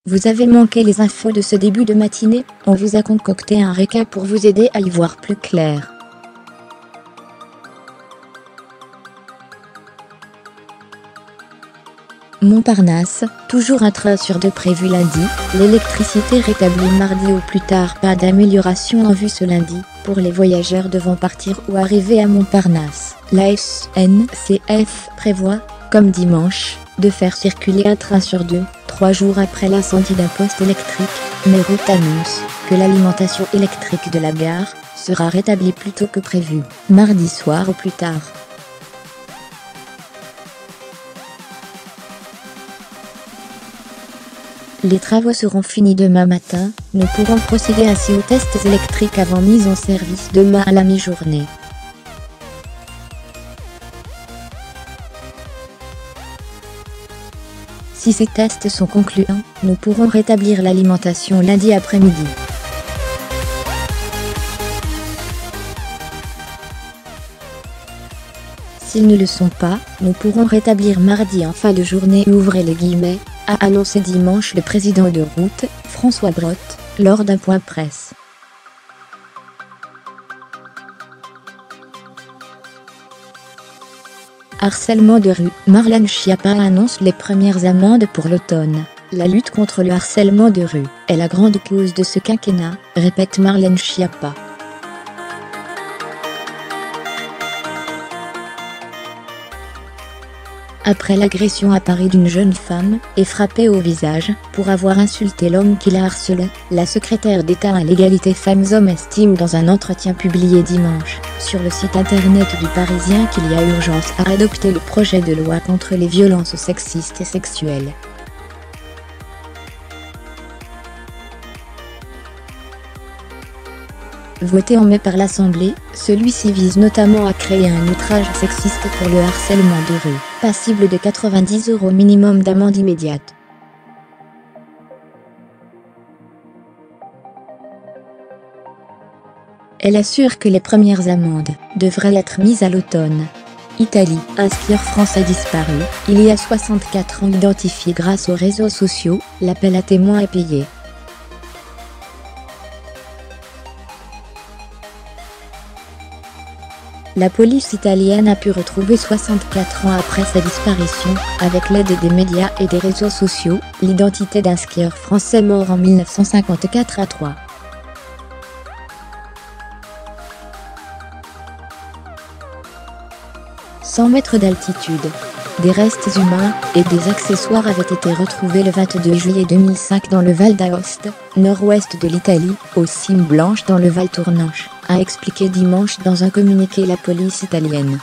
Vous avez manqué les infos de ce début de matinée, on vous a concocté un récap pour vous aider à y voir plus clair. Montparnasse, toujours un train sur deux prévu lundi, l'électricité rétablie mardi au plus tard, pas d'amélioration en vue ce lundi, pour les voyageurs devant partir ou arriver à Montparnasse. La SNCF prévoit, comme dimanche, de faire circuler un train sur deux, 3 jours après l'incendie d'un poste électrique, mais Route annonce que l'alimentation électrique de la gare sera rétablie plus tôt que prévu, mardi soir au plus tard. Les travaux seront finis demain matin, nous pourrons procéder ainsi aux tests électriques avant mise en service demain à la mi-journée. Si ces tests sont concluants, nous pourrons rétablir l'alimentation lundi après-midi. S'ils ne le sont pas, nous pourrons rétablir mardi en fin de journée, ouvrez les guillemets, a annoncé dimanche le président de Route, François Brotte, lors d'un point presse. Harcèlement de rue, Marlène Schiappa annonce les premières amendes pour l'automne. La lutte contre le harcèlement de rue est la grande cause de ce quinquennat, répète Marlène Schiappa. Après l'agression à Paris d'une jeune femme, et frappée au visage, pour avoir insulté l'homme qui la harcelait, la secrétaire d'État à l'égalité femmes-hommes estime dans un entretien publié dimanche, sur le site internet du Parisien qu'il y a urgence à adopter le projet de loi contre les violences sexistes et sexuelles. Voté en mai par l'Assemblée, celui-ci vise notamment à créer un outrage sexiste pour le harcèlement de rue, passible de 90 € minimum d'amende immédiate. Elle assure que les premières amendes devraient être mises à l'automne. Italie, un skieur français disparu, il y a 64 ans identifié grâce aux réseaux sociaux, l'appel à témoins est payé. La police italienne a pu retrouver 64 ans après sa disparition, avec l'aide des médias et des réseaux sociaux, l'identité d'un skieur français mort en 1954 à Troyes. « 100 mètres d'altitude. Des restes humains et des accessoires avaient été retrouvés le 22 juillet 2005 dans le Val d'Aoste, nord-ouest de l'Italie, aux Cimes Blanches dans le Val Tournanche, a expliqué dimanche dans un communiqué la police italienne.